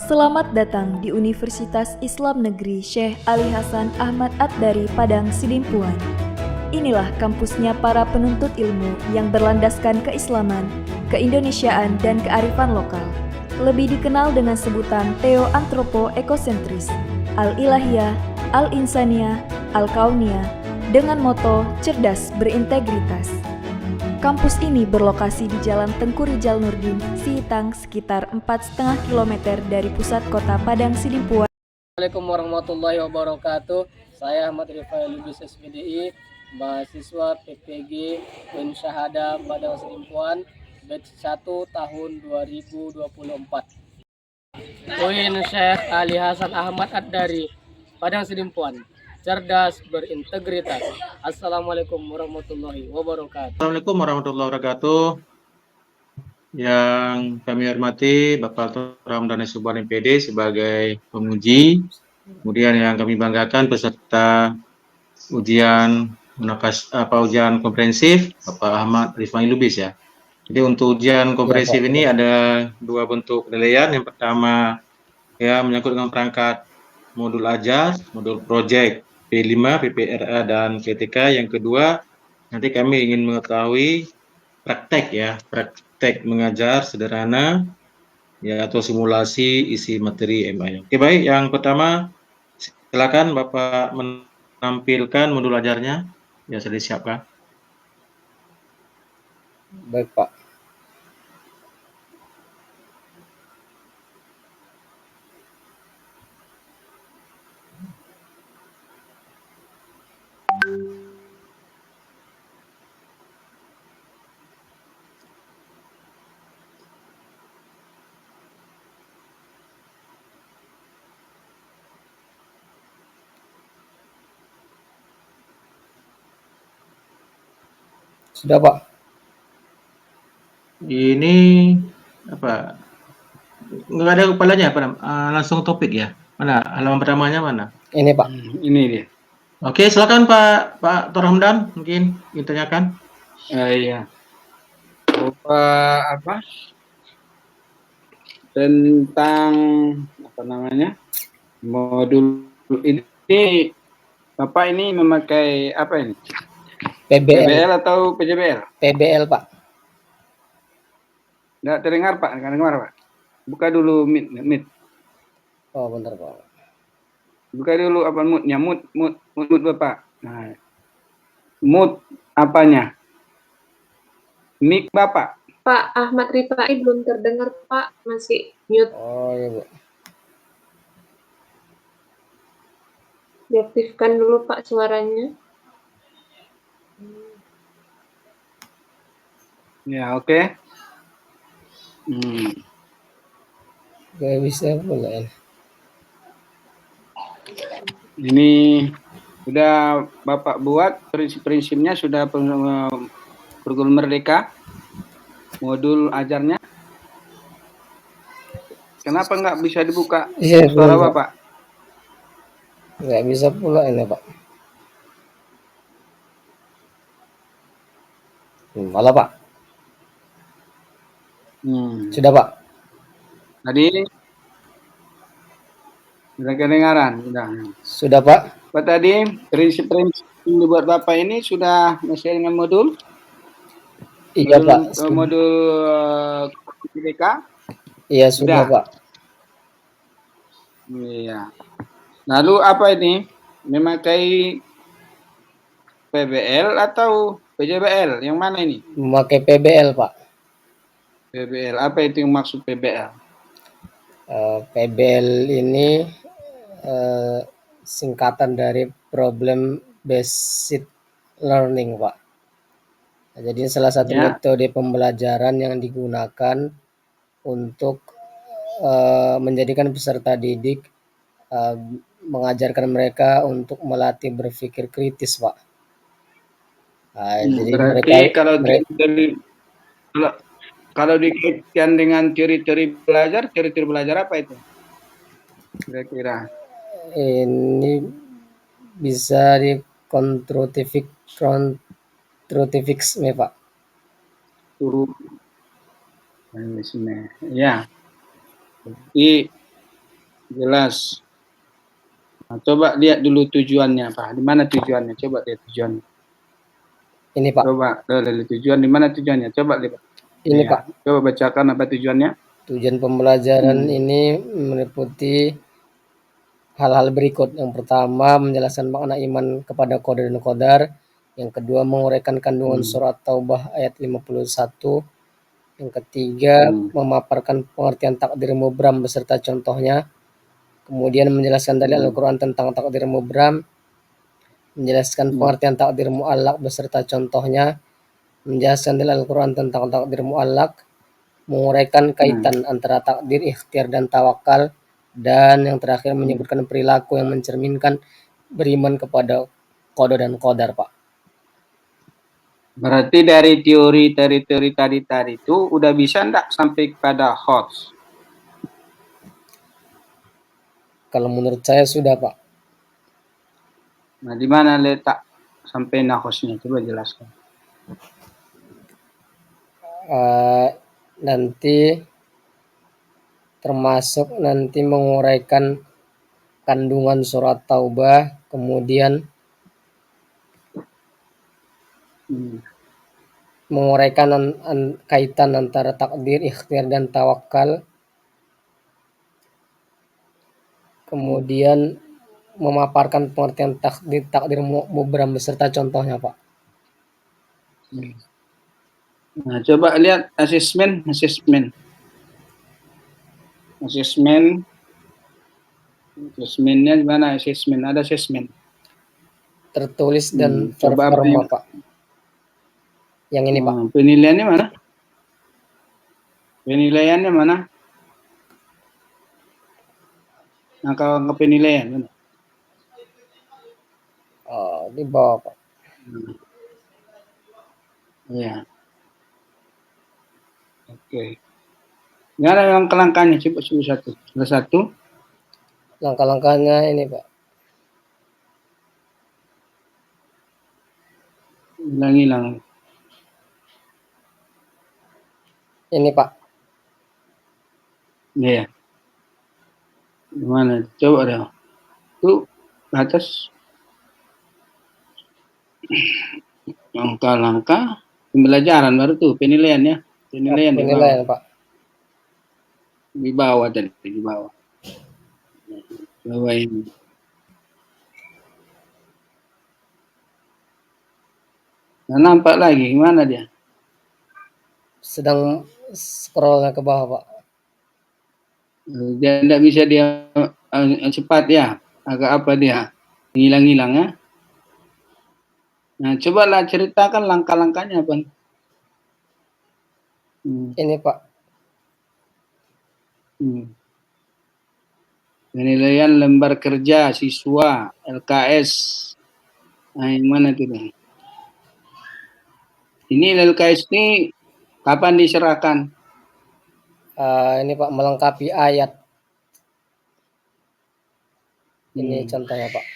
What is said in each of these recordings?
Selamat datang di Universitas Islam Negeri Syekh Ali Hasan Ahmad At-Dari Padang Sidimpuan. Inilah kampusnya para penuntut ilmu yang berlandaskan keislaman, keindonesiaan, dan kearifan lokal. Lebih dikenal dengan sebutan Theo-Antropo-Ekosentris, Al-Ilahiyah, Al-Insaniyah, Al-Kauniyah, dengan moto cerdas berintegritas. Kampus ini berlokasi di Jalan Tengku Rijal Nurdin, Sihitang, sekitar 4,5 km dari pusat kota Padang Sidimpuan. Assalamualaikum warahmatullahi wabarakatuh. Saya Ahmad Rifai Lubis SPDI, mahasiswa PPG dan Syahada Padang Sidimpuan, batch 1 tahun 2024. UIN Syekh Ali Hasan Ahmad At-Dari Padang Sidimpuan, cerdas berintegritas. Assalamualaikum warahmatullahi wabarakatuh. Assalamualaikum warahmatullahi wabarakatuh. Yang kami hormati Bapak Ramdan Subhan MPD sebagai penguji, kemudian yang kami banggakan peserta ujian ujian komprehensif Bapak Ahmad Rifai Lubis ya. Jadi untuk ujian komprehensif ini ada dua bentuk penilaian. Yang pertama ya menyangkut dengan perangkat modul ajar, modul project P5, PPRA dan PTK. Yang kedua nanti kami ingin mengetahui praktek mengajar sederhana ya atau simulasi isi materi MA. Oke, baik, yang pertama silakan Bapak menampilkan modul ajarnya. Ya, sudah disiapkan. Baik, Pak. Sudah, Pak. Ini apa? Nggak ada kepalanya apa? Langsung topik ya. Mana halaman pertamanya mana? Ini, Pak. Ini dia. Oke, silakan Pak Torhamdan, mungkin ditanyakan. Iya. Apa tentang apa namanya modul ini, Bapak ini memakai apa ini? PBL atau PJBL? PBL, Pak. Nggak terdengar, Pak. Nggak dengar, Pak. Buka dulu mic. Oh, bentar, Pak. Buka dulu apa moodnya, mood Bapak. Nah, mood apanya? Mic Bapak. Pak Ahmad Rifai belum terdengar, Pak. Masih mute. Oh, iya, Bu. Diaktifkan dulu, Pak, suaranya. Ya, oke. Gak bisa pula ya. Ini sudah Bapak buat prinsip-prinsipnya, sudah kurikulum merdeka, modul ajarnya. Kenapa nggak bisa dibuka suara Bapak? Nggak bisa pula ini, Pak. Malah, Pak. Sudah, Pak. Tadi sudah kedengaran, Sudah, Pak. Pak, tadi prinsip-prinsip yang dibuat Bapak ini sudah sesuai dengan modul? Iya, Pak. Modul merdeka? Iya, sudah, Pak. Iya. Lalu apa ini? Memakai PBL atau PJBL? Yang mana ini? Memakai PBL, Pak. PBL. Apa itu yang maksud PBL? PBL ini singkatan dari Problem Based Learning, Pak. Jadi salah satu metode pembelajaran yang digunakan untuk menjadikan peserta didik mengajarkan mereka untuk melatih berpikir kritis, Pak. Jadi berarti kalau dikaitkan dengan teori-teori belajar apa itu? Kira-kira ini bisa di contrivix Pak. Huruf ya. Jadi jelas. Nah, coba lihat dulu tujuannya, Pak. Di mana tujuannya? Coba lihat tujuannya. Ini Pak, Coba dari tujuan, di mana tujuannya? Coba lihat. ini Ya, Pak. coba bacakan apa tujuannya. Tujuan pembelajaran ini meliputi hal-hal berikut. Yang pertama, menjelaskan makna iman kepada qada dan qadar. Yang kedua, menguraikan kandungan surat Taubah ayat 51. Yang ketiga, memaparkan pengertian takdir mubram beserta contohnya. Kemudian menjelaskan dalil Al-Quran tentang takdir mubram. Menjelaskan pengertian takdir mu'allak beserta contohnya. Menjelaskan dalil Al-Quran tentang takdir mu'allak. Menguraikan kaitan antara takdir, ikhtiar, dan tawakal. Dan yang terakhir menyebutkan perilaku yang mencerminkan beriman kepada qada dan qadar, Pak. Berarti dari teori tadi itu udah bisa enggak sampai pada hots? Kalau menurut saya sudah, Pak. Nah, di mana letak sampai nahosnya? Coba jelaskan. Nanti termasuk nanti menguraikan kandungan surat Taubah, kemudian menguraikan kaitan antara takdir, ikhtiar, dan tawakal, kemudian memaparkan pengertian takdir mubram beserta contohnya, Pak. Nah, coba lihat asesmennya di mana? Ada asesmen. Tertulis dan Coba performa, Pak. Yang ini, Pak. Penilaiannya mana? Penilaiannya mana? Angka penilaian mana? Oh, di bawah, Pak. Iya. Oke. Ini ada langkah-langkahnya, coba satu. Salah satu. Langkah-langkahnya ini, Pak. Hilang. Ini, Pak. Iya. Gimana? Coba deh. Tuh, atas. Langkah-langkah pembelajaran baru tuh penilaiannya. Penilaian di bawah. Penilaian, Pak. Di bawah tadi, di bawah. Bawah ini. Nah, nampak lagi gimana dia? Sedang scrollnya ke bawah, Pak. Dia tidak bisa dia cepat ya, agak apa dia hilang-hilang ya. Nah, cobalah ceritakan langkah-langkahnya, Bang. Ini, Pak. Penilaian lembar kerja siswa LKS. Nah, yang mana tuh? Ini LKS ini kapan diserahkan? Ini, Pak, melengkapi ayat. Ini contohnya, Pak.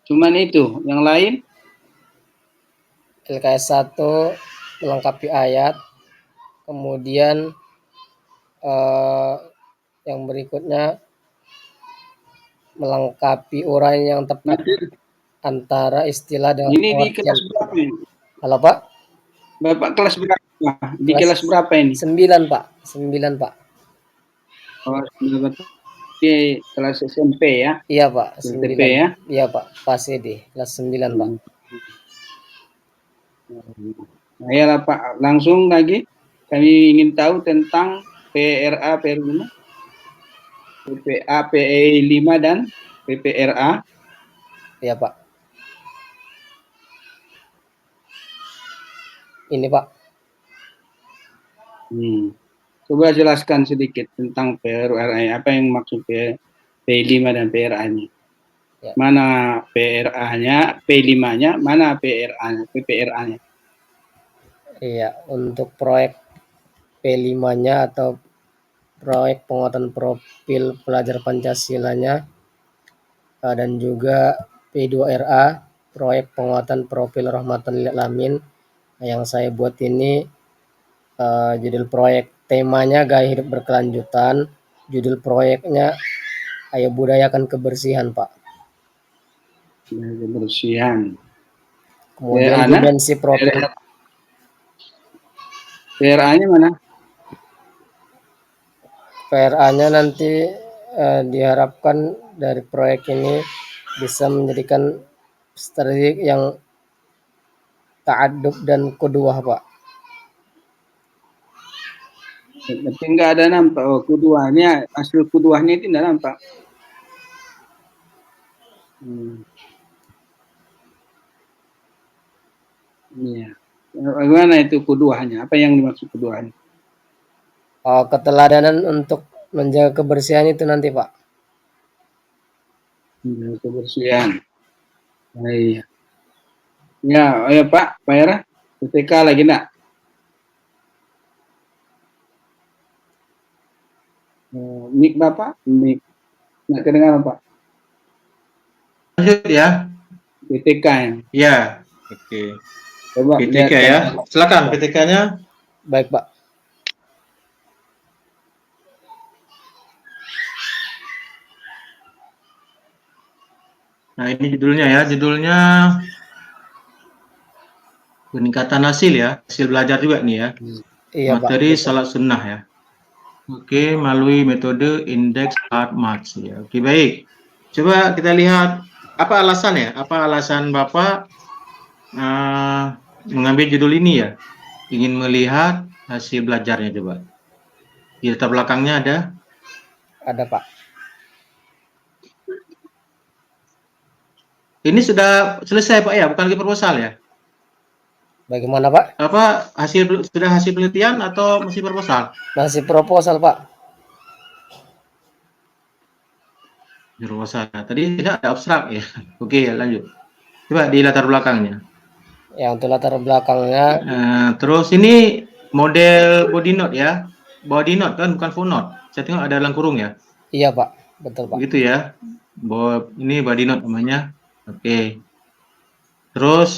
Cuman itu, yang lain? LKS 1 melengkapi ayat. Kemudian yang berikutnya melengkapi uraian yang tepat antara istilah dengan Ini di pengertian. kelas berapa ini? Halo, Pak? Bapak kelas berapa? Di kelas berapa ini? 9, Pak. 9, Pak. Oh, di kelas SMP ya? Iya, Pak. SMP 9. ya? Iya, Pak. Pas ini kelas 9, Pak. Nah, ya Pak, langsung lagi kami ingin tahu tentang PRA, PRU, PPA, PE 5 dan PPRA. Iya, Pak. Ini, Pak. Coba jelaskan sedikit tentang PRA, apa yang maksud P5 dan PRA ini. Ya. Mana PRA-nya, P5-nya, mana PRA-nya, PPRA-nya. Iya, untuk proyek P5-nya atau proyek penguatan profil pelajar Pancasilanya dan juga P2RA, proyek penguatan profil rahmatan lil alamin. Yang saya buat ini judul proyek temanya gaya hidup berkelanjutan, judul proyeknya ayo budayakan kebersihan, Pak. Kebersihan. Kemudian Ana? dimensi program PRA-nya mana? PRA-nya nanti diharapkan dari proyek ini bisa menjadikan strategi yang ta'adub dan kuduah, Pak. Tapi nggak ada nampak. Oh, kuduahnya, hasil kuduahnya itu nggak nampak. Iya. Bagaimana itu kuduahnya? Apa yang dimaksud kuduahnya? Keteladanan untuk menjaga kebersihan itu nanti, Pak. Kebersihan. Baik. Ya, ya Pak Era, PTK lagi enggak? Mik Bapak, mik nggak kedengaran Pak. Lanjut ya. PTK ya. Ya, oke. Coba PTK lihat, ya. Silakan PTK-nya. Baik, Pak. Nah, ini judulnya ya. Judulnya peningkatan hasil ya. Hasil belajar juga nih ya. Iya, Materi Pak. salat sunnah ya. Oke, melalui metode indeks hard marks ya. Oke, baik. Coba kita lihat apa alasan ya? Apa alasan Bapak mengambil judul ini ya? Ingin melihat hasil belajarnya coba. Di latar belakangnya ada? Ada, Pak. Ini sudah selesai Pak ya, bukan lagi proposal ya? Bagaimana, Pak? Apa sudah hasil penelitian atau masih proposal? Masih proposal, Pak. Proposal. Tadi tidak ada abstrak ya. Oke, lanjut. Coba di latar belakangnya. Ya, untuk latar belakangnya. Terus ini model body note ya. Body note kan, bukan full note. Saya tengok ada dalam kurung ya. Iya, Pak. Betul, Pak. Begitu ya. Ini body note namanya. Oke. Terus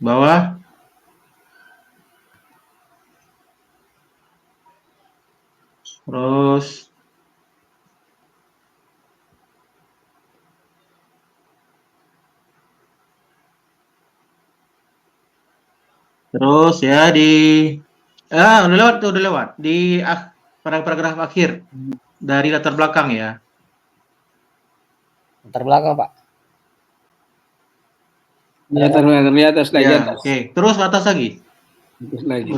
bawah. Terus ya udah lewat di paragraf akhir dari latar belakang ya. Latar belakang, Pak. Di atas lagi. Ya, oke. Terus atas lagi.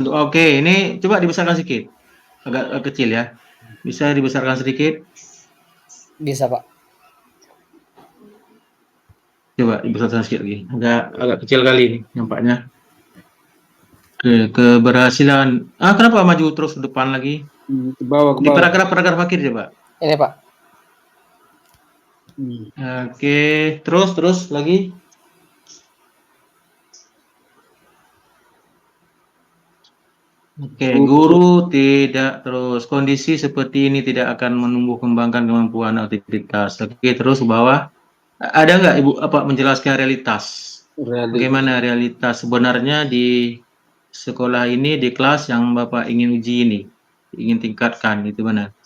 Oke, ini coba dibesarkan sedikit. Agak kecil ya. Bisa dibesarkan sedikit? Bisa, Pak. Coba dibesarkan sedikit lagi. Agak kecil kali ini nampaknya. Oke, keberhasilan. Kenapa maju terus ke depan lagi? Ke bawah. Di paragraf akhir coba. Ini, Pak. Oke, terus lagi. Oke, guru tidak terus. Kondisi seperti ini tidak akan menumbuh kembangkan kemampuan aktivitas. Oke, terus ke bawah. Ada nggak Ibu menjelaskan realitas? Bagaimana realitas sebenarnya di sekolah ini, di kelas yang Bapak ingin uji ini, ingin tingkatkan, itu benar.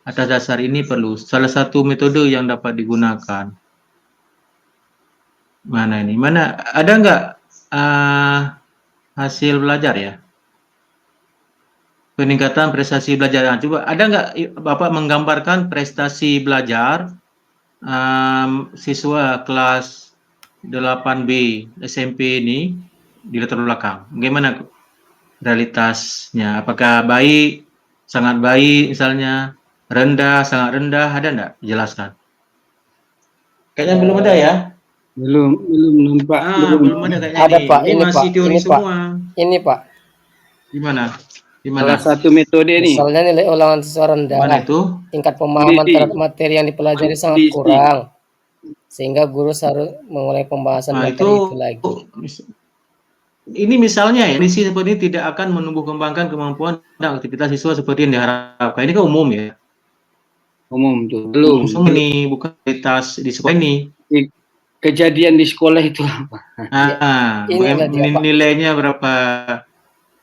Atas dasar ini perlu salah satu metode yang dapat digunakan. Mana ini? Mana ada nggak hasil belajar ya? Peningkatan prestasi belajar. Coba ada nggak Bapak menggambarkan prestasi belajar siswa kelas 8B SMP ini di latar belakang? Bagaimana realitasnya? Apakah baik, sangat baik misalnya, rendah, sangat rendah, ada enggak? Jelaskan. Kayaknya belum ada ya? Belum nampak. Belum ada kayaknya Ada, ini. Pak. Ini masih Pak. teori Ini, semua. Pak. Ini, Pak. Gimana? Salah satu metode nih. Misalnya nilai ulangan siswa rendah. Mana itu? Tingkat pemahaman terhadap materi yang dipelajari sangat kurang. Sehingga guru harus mengulangi pembahasan materi itu lagi. Ini misalnya ya, kondisi seperti ini tidak akan menumbuh kembangkan kemampuan dan aktivitas siswa seperti yang diharapkan. Ini kan umum ya? Umum tuh. Belum. Ini bukan kualitas di sekolah ini. Kejadian di sekolah itu apa? Nilainya berapa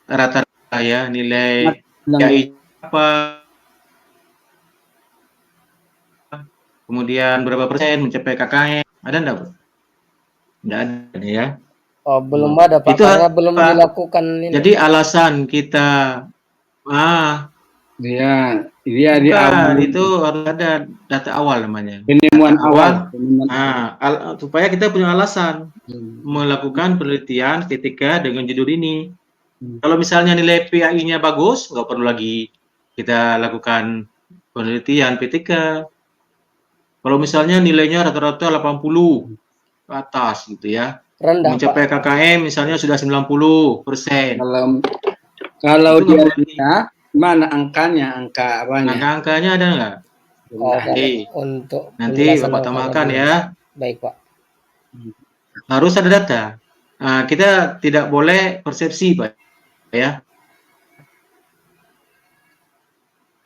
rata-rata ya nilai Bilang KI apa, kemudian berapa persen mencapai KKM, ada enggak, Bu? Enggak ada ya. Oh, belum ada Pak, Itu karena belum apa? dilakukan ini. Jadi alasan kita dia di bukan, awal itu harus ada data awal namanya. penemuan Data awal. supaya kita punya alasan Hmm. melakukan penelitian ketika dengan judul ini. Hmm. Kalau misalnya nilai PAI-nya bagus, nggak perlu lagi kita lakukan penelitian PTK. Kalau misalnya nilainya rata-rata 80 ke atas gitu ya, Rendah Pak. mencapai KKM misalnya sudah 90%, Kalau itu nggak dia perlu lagi. rendah, mana angkanya, angka apanya? Angka-angkanya ada nggak? Oh, Rendah. kalau Nanti, untuk nanti penjelasan Bapak angkanya tambahkan belum. ya. Baik Pak. Harus ada data. Kita tidak boleh persepsi, Pak, ya.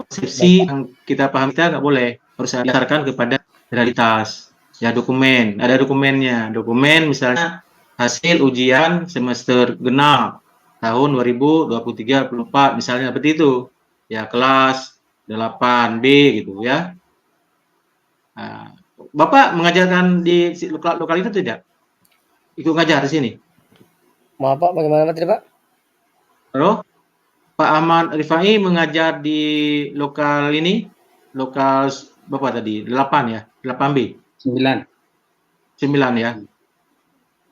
Persepsi Baik, Pak. yang kita paham kita nggak boleh, harus didasarkan kepada realitas. Ya dokumen, ada dokumennya. Dokumen misalnya hasil ujian semester genap tahun 2023-2024 misalnya seperti itu. Ya kelas 8B gitu ya. Nah, Bapak mengajarkan di lokal itu tidak? Ikut ngajar di sini? Maaf Pak, bagaimana tadi Pak? Halo? Pak Ahmad Rifai mengajar di lokal ini, lokal Bapak tadi, 8 ya, 8B, 9. 9 ya.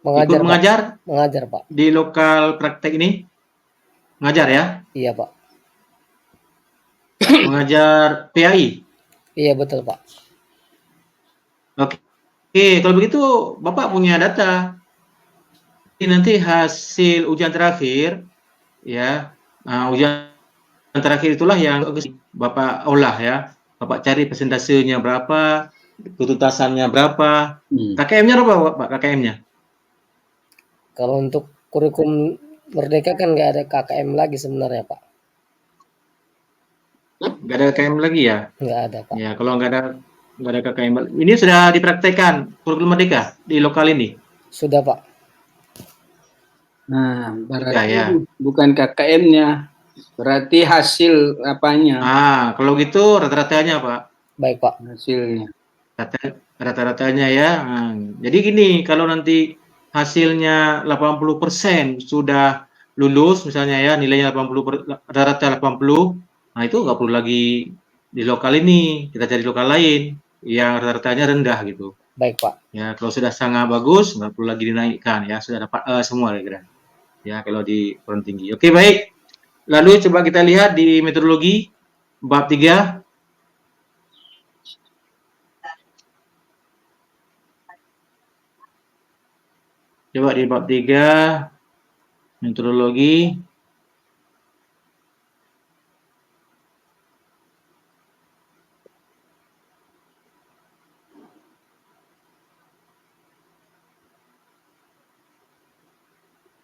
Mengajar Ikut Pak. mengajar Mengajar Pak. di lokal praktek ini? Mengajar ya? Iya Pak. Mengajar PAI? Iya betul Pak. Oke, kalau begitu Bapak punya data. Nanti hasil ujian terakhir, ya, ujian terakhir itulah yang Bapak olah ya. Bapak cari persentasenya berapa, ketuntasannya berapa, KKM-nya berapa Pak, KKM-nya? Kalau untuk kurikulum Merdeka kan nggak ada KKM lagi sebenarnya Pak. Nggak ada KKM lagi ya? Nggak ada Pak. Ya, kalau nggak ada KKM. Ini sudah dipraktekkan kurikulum Merdeka di lokal ini? Sudah Pak. Nah, berarti ya. bukan KKM-nya, berarti hasil apanya? Kalau gitu rata-ratanya Pak. Baik Pak. Hasilnya. Rata-ratanya ya. Jadi gini, kalau nanti hasilnya 80% sudah lulus misalnya ya, nilainya 80 rata-rata 80, nah itu nggak perlu lagi di lokal ini, kita cari lokal lain yang rata-ratanya rendah gitu. Baik Pak. Ya, kalau sudah sangat bagus nggak perlu lagi dinaikkan ya, sudah dapat semua kira-kira. Ya, kalau di perguruan tinggi. Oke, baik. Lalu coba kita lihat di metodologi bab 3. Coba di bab 3 metodologi.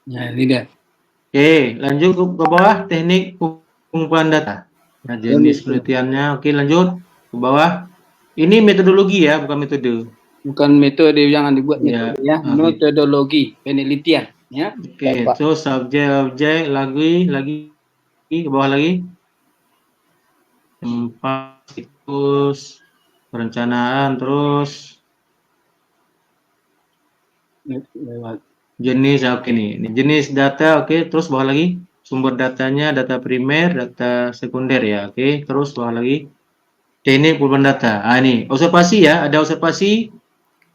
Nah, ini dia. Oke, lanjut ke bawah, teknik pengumpulan data. Nah, jenis penelitiannya. Oke, lanjut ke bawah. Ini metodologi ya, bukan metode. Bukan metode, jangan dibuat metode ya. Oke. Metodologi penelitian ya. Oke, so subjek, objek, lagi ke bawah lagi. Tempat, situs, perencanaan, terus Lewat. jenis. Oke nih, ini jenis data. Oke, terus bawah lagi sumber datanya, data primer, data sekunder ya. Oke, terus bawah lagi teknik pengumpulan data. Ini observasi ya, ada observasi,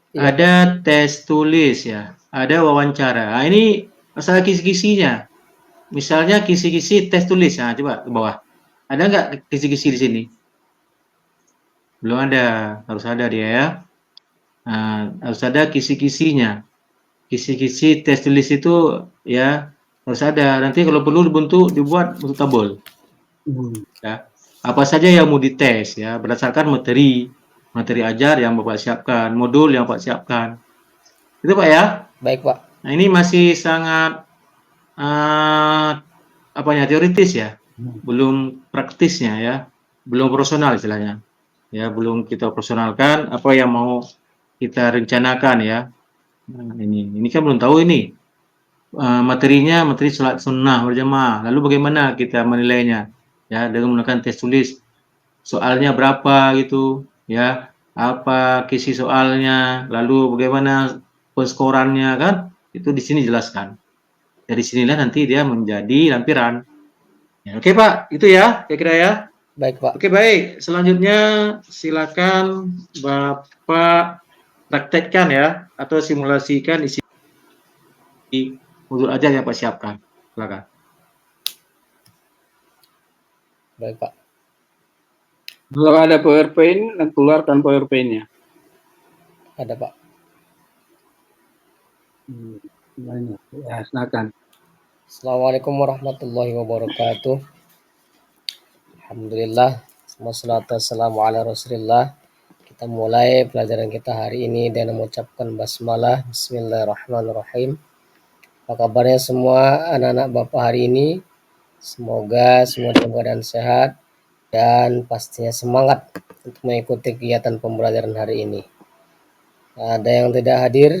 Iya. ada tes tulis ya, ada wawancara. Ini masalah kisi-kisinya. Misalnya kisi-kisi tes tulis. Nah, coba ke bawah. Ada nggak kisi-kisi di sini? Belum ada, harus ada dia ya. Nah, harus ada kisi-kisinya. Kisi-kisi tes tulis itu ya harus ada. Nanti kalau perlu dibuat bentuk tabel. Ya. Apa saja yang mau dites ya berdasarkan materi ajar yang Bapak siapkan, modul yang Bapak siapkan. Itu Pak ya. Baik Pak. Nah, ini masih sangat teoritis ya. Belum praktisnya ya. Belum profesional istilahnya. Ya, belum kita profesionalkan apa yang mau kita rencanakan ya. Nah, ini kan belum tahu ini. materinya materi sholat sunnah berjamaah. Lalu bagaimana kita menilainya? Ya, dengan menggunakan tes tulis. Soalnya berapa gitu, ya, apa kisi soalnya, lalu bagaimana penskorannya kan? Itu di sini jelaskan. Dari sinilah nanti dia menjadi lampiran. Ya, oke Pak, itu ya, kira-kira ya. Baik Pak. Oke baik, selanjutnya silakan Bapak praktekkan ya, atau simulasikan isi modul ajar yang Pak siapkan. Silakan. Baik Pak. Kalau ada PowerPoint, keluarkan PowerPoint-nya. Ada Pak. Banyak. Ya, silakan. Assalamualaikum warahmatullahi wabarakatuh. Alhamdulillah, wassalatu wassalamu ala rasulillah. Kita mulai pelajaran kita hari ini dengan mengucapkan basmalah. Bismillahirrahmanirrahim. Apa kabarnya semua anak-anak Bapak hari ini? Semoga semua dalam keadaan sehat dan pastinya semangat untuk mengikuti kegiatan pembelajaran hari ini. Ada yang tidak hadir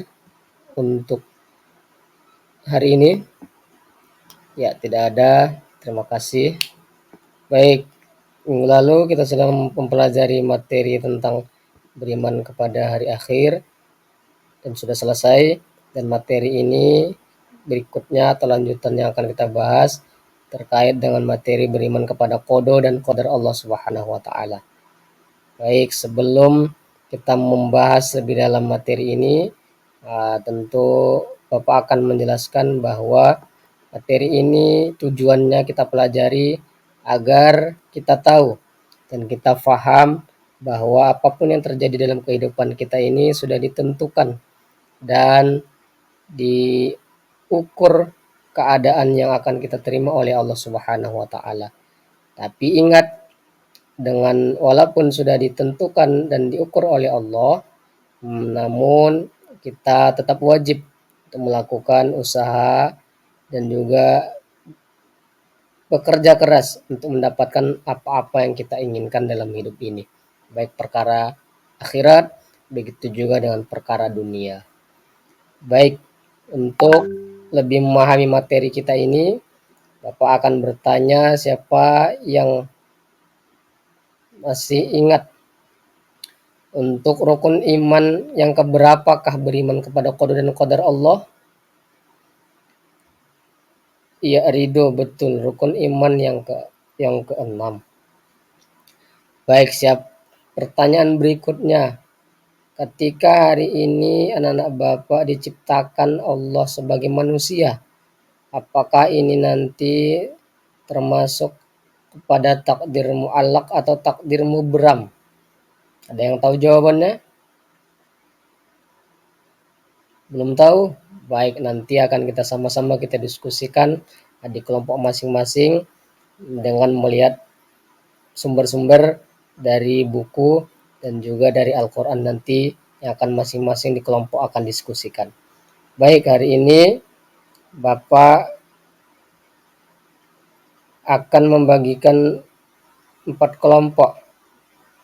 untuk hari ini? Ya, tidak ada. Terima kasih. Baik, minggu lalu kita sedang mempelajari materi tentang beriman kepada hari akhir dan sudah selesai, dan materi ini berikutnya atau lanjutan yang akan kita bahas terkait dengan materi beriman kepada qada dan qadar Allah Subhanahu wa taala. Baik, sebelum kita membahas lebih dalam materi ini, tentu Bapak akan menjelaskan bahwa materi ini tujuannya kita pelajari agar kita tahu dan kita paham bahwa apapun yang terjadi dalam kehidupan kita ini sudah ditentukan dan diukur keadaan yang akan kita terima oleh Allah Subhanahu wa taala. Tapi ingat, dengan walaupun sudah ditentukan dan diukur oleh Allah, namun kita tetap wajib untuk melakukan usaha dan juga bekerja keras untuk mendapatkan apa-apa yang kita inginkan dalam hidup ini, baik perkara akhirat, begitu juga dengan perkara dunia. Baik, untuk lebih memahami materi kita ini, Bapak akan bertanya siapa yang masih ingat untuk rukun iman yang keberapakah beriman kepada qada dan qadar Allah? Iya, ridho, betul, rukun iman yang keenam. Baik, siap. Pertanyaan berikutnya, ketika hari ini anak-anak Bapak diciptakan Allah sebagai manusia, apakah ini nanti termasuk kepada takdir mu'allaq atau takdir mubram? Ada yang tahu jawabannya? Belum tahu? Baik, nanti akan kita sama-sama kita diskusikan di kelompok masing-masing dengan melihat sumber-sumber dari buku dan juga dari Al-Quran nanti yang akan masing-masing di kelompok akan diskusikan. Baik, hari ini Bapak akan membagikan 4 kelompok,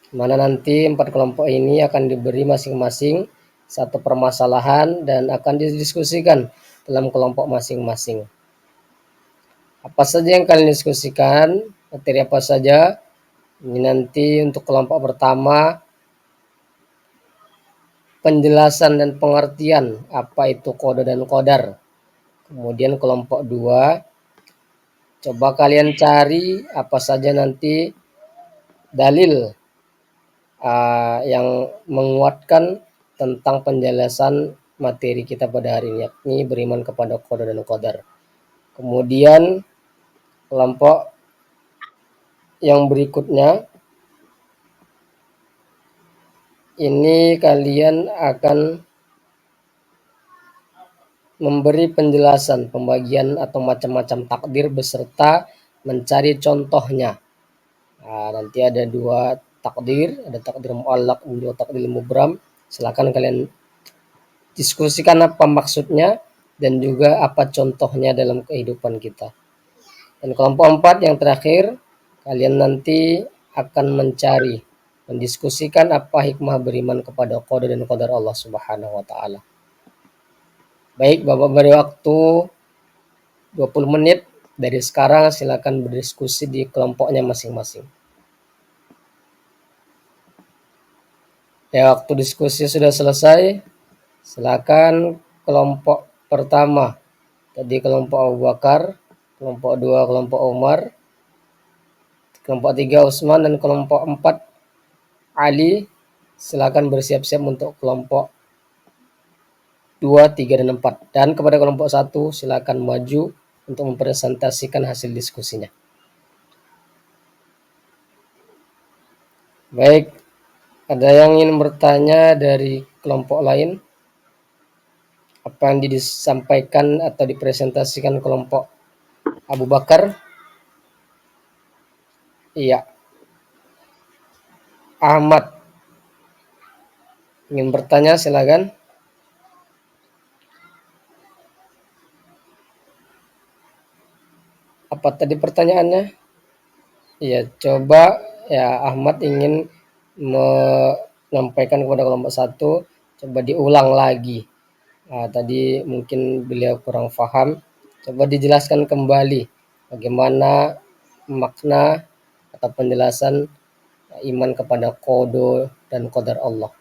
mana nanti 4 kelompok ini akan diberi masing-masing satu permasalahan dan akan didiskusikan dalam kelompok masing-masing. Apa saja yang kalian diskusikan, materi apa saja, ini nanti untuk kelompok pertama, penjelasan dan pengertian apa itu qada dan qadar. Kemudian kelompok 2, coba kalian cari apa saja nanti dalil yang menguatkan tentang penjelasan materi kita pada hari ini, yakni beriman kepada qada dan qadar. Kemudian kelompok yang berikutnya, ini kalian akan memberi penjelasan, pembagian atau macam-macam takdir beserta mencari contohnya. Nanti ada 2 takdir, ada takdir mu'allaq dan juga takdir mubram. Silakan kalian diskusikan apa maksudnya dan juga apa contohnya dalam kehidupan kita. Dan kelompok 4 yang terakhir, kalian nanti akan mencari, mendiskusikan apa hikmah beriman kepada qada dan qadar Allah Subhanahu wa taala. Baik, Bapak beri waktu 20 menit dari sekarang silakan berdiskusi di kelompoknya masing-masing. Ya, waktu diskusi sudah selesai, silakan kelompok pertama, tadi kelompok Abu Bakar, kelompok 2 kelompok Umar, kelompok 3 Utsman, dan kelompok 4 Ali, silakan bersiap-siap untuk kelompok 2, 3, dan 4. Dan kepada kelompok 1 silakan maju untuk mempresentasikan hasil diskusinya. Baik, ada yang ingin bertanya dari kelompok lain? Apa yang disampaikan atau dipresentasikan kelompok Abu Bakar? Iya. Ahmad ingin bertanya, silakan. Apa tadi pertanyaannya? Iya, coba ya, Ahmad ingin menyampaikan kepada kelompok 1, coba diulang lagi. Nah, tadi mungkin beliau kurang paham. Coba dijelaskan kembali bagaimana makna atau penjelasan iman kepada qada dan qadar Allah.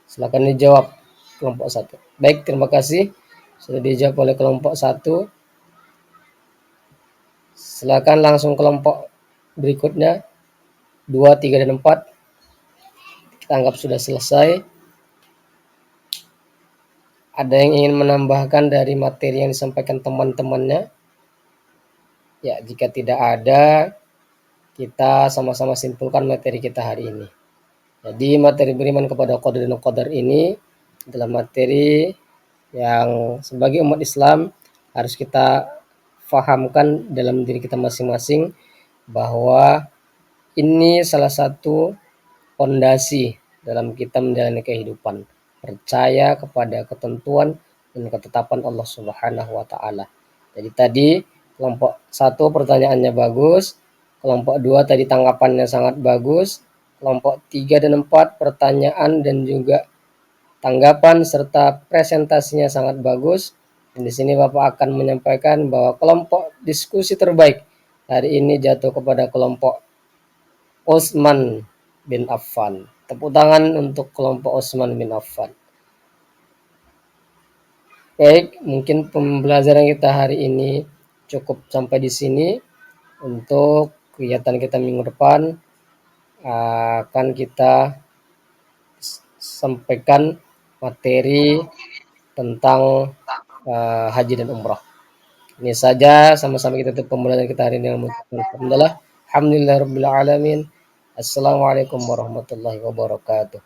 Silakan dijawab kelompok 1. Baik, terima kasih sudah dijawab oleh kelompok 1. Silakan langsung kelompok berikutnya 2, 3, dan 4. Kita anggap sudah selesai. Ada yang ingin menambahkan dari materi yang disampaikan teman-temannya? Ya, jika tidak ada, kita sama-sama simpulkan materi kita hari ini. Jadi materi beriman kepada qada dan qadar ini adalah materi yang sebagai umat Islam harus kita fahamkan dalam diri kita masing-masing, bahwa ini salah satu fondasi dalam kita menjalani kehidupan, percaya kepada ketentuan dan ketetapan Allah Subhanahu wa taala. Jadi tadi kelompok 1 pertanyaannya bagus, kelompok 2 tadi tanggapannya sangat bagus, kelompok 3 dan 4 pertanyaan dan juga tanggapan serta presentasinya sangat bagus. Dan di sini Bapak akan menyampaikan bahwa kelompok diskusi terbaik hari ini jatuh kepada kelompok Utsman bin Affan. Tepuk tangan untuk kelompok Utsman bin Affan. Baik, mungkin pembelajaran kita hari ini cukup sampai di sini. Untuk kegiatan kita minggu depan akan kita sampaikan materi tentang haji dan umrah. Ini saja, sama-sama kita tutup pembelajaran kita hari ini dengan mengucapkan alhamdulillah alamin. Assalamualaikum warahmatullahi wabarakatuh.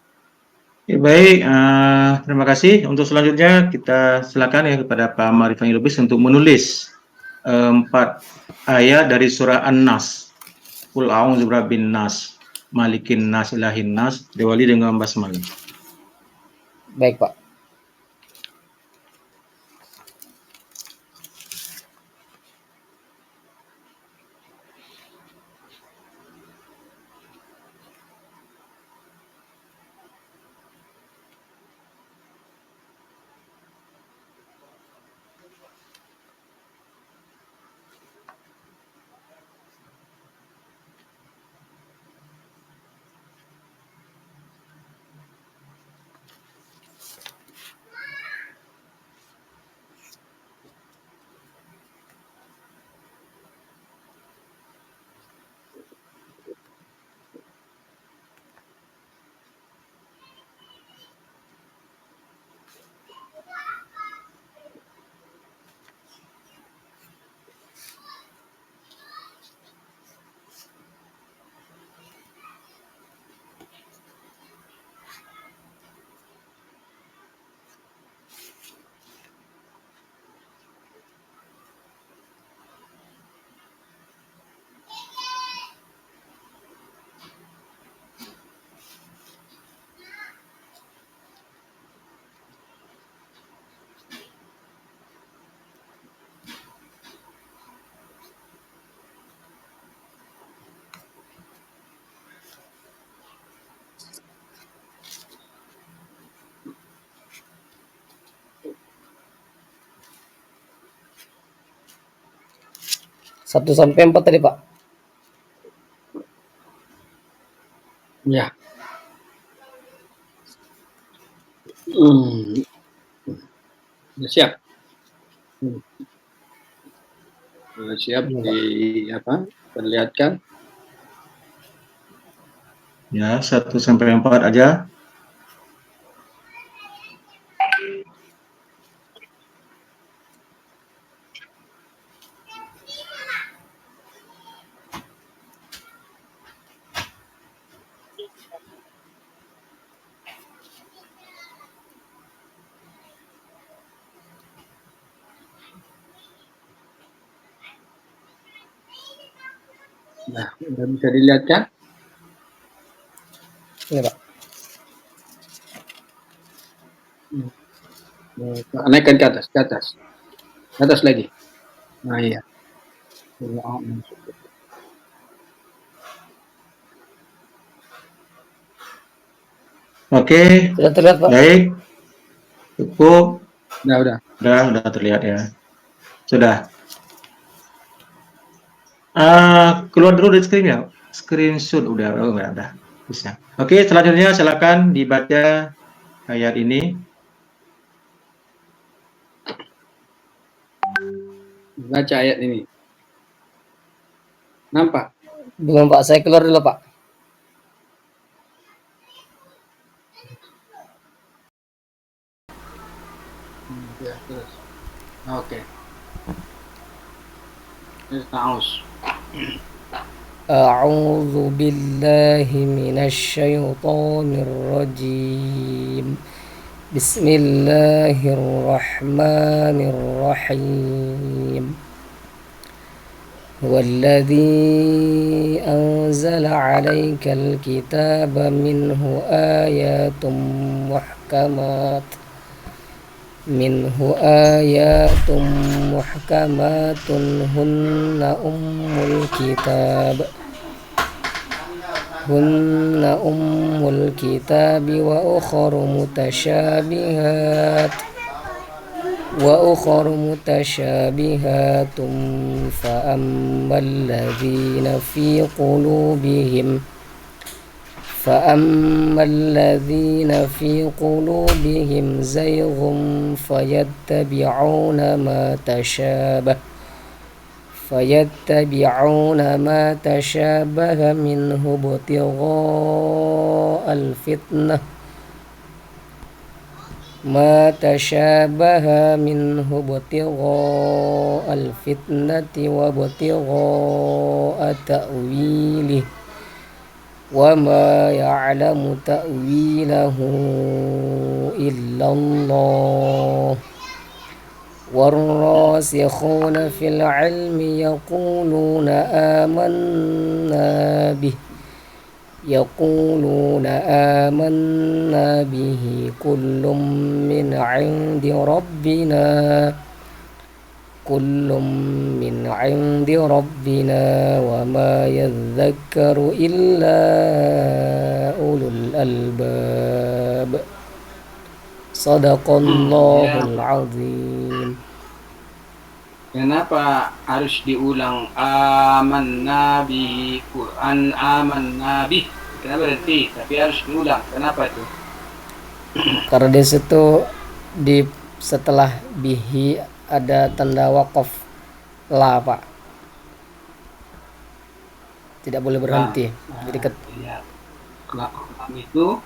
Ya, baik, terima kasih. Untuk selanjutnya kita silakan ya kepada Pak Marifan Lubis untuk menulis 4 ayat dari surah An-Nas. Qul a'udzu birabbin nas, malikin nas, ilahin nas, diawali dengan basmalah. Baik, Pak. 1 sampai 4 tadi, Pak. Ya. Sudah siap. Sudah siap perlihatkan. Ya, 1 sampai 4 aja. Nah, sudah bisa dilihat kan? Ini, Pak. Naikkan ke atas, ke atas. Ke atas lagi. Nah, iya. Oke, Sudah terlihat, Pak? baik. Cukup. Udah. Udah terlihat ya. Sudah. Keluar dulu dari screen ya. Screenshot udah bisa. Oke, selanjutnya silakan dibaca ayat ini. Baca ayat ini. Nampak? Belum, Pak. Saya keluar dulu, Pak. Ya, terus. Oke. Terus. أعوذ بالله من الشيطان الرجيم بسم الله الرحمن الرحيم هو الذي أنزل عليك الكتاب منه آيات محكمات هن أم الكتاب وأخر متشابهات فأما الذين في قلوبهم زيغ فيتبعون ما تشابه منه ابتغاء الفتنة وابتغاء تأويله وما يعلم تأويله إلا الله والراسخون في العلم يقولون آمنا به كل من عند ربنا وما يذكر إلا أولو الألباب صدق الله العظيم. Kenapa harus diulang amanna bihi, Quran amanna bih? Kenapa berarti? Tapi harus diulang. Kenapa itu? Karena di situ setelah bihi ada tanda wakaf la, Pak. Tidak boleh berhenti. Jadi ya. Itu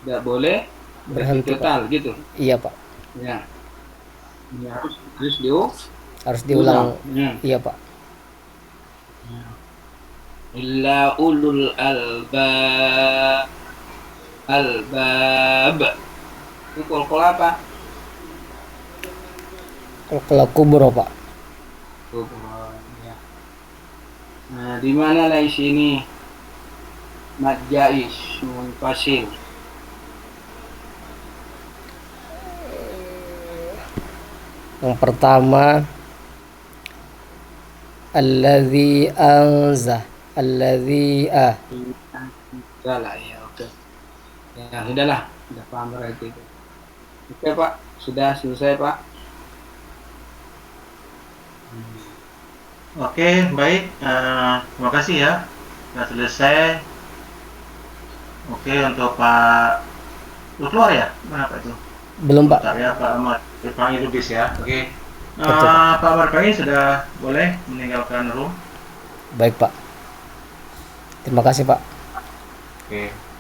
tidak boleh berhenti total, Pak. Gitu. Iya, Pak. Ya. Ya, harus diulang. Ya. Iya, Pak. Ya. Illa ulul albab. Itu kol apa? Kalau kubro, Pak. Kubro, ya. Nah, di mana lah di sini mad jaiz munfasil? Yang pertama alladzi Salah ya, oke. Ya, sudahlah. Sudah paham berarti itu. Oke, Pak. Sudah selesai, Pak. Oke, baik. Terima kasih ya. Sudah selesai. Oke, untuk Pak keluar ya? Mana Pak itu? Belum Pak. Bentar ya, Pak Ahmad Irfani Lubis ya. Oke. Betul, Pak. Pak Marfani sudah boleh meninggalkan room. Baik Pak. Terima kasih Pak. Oke.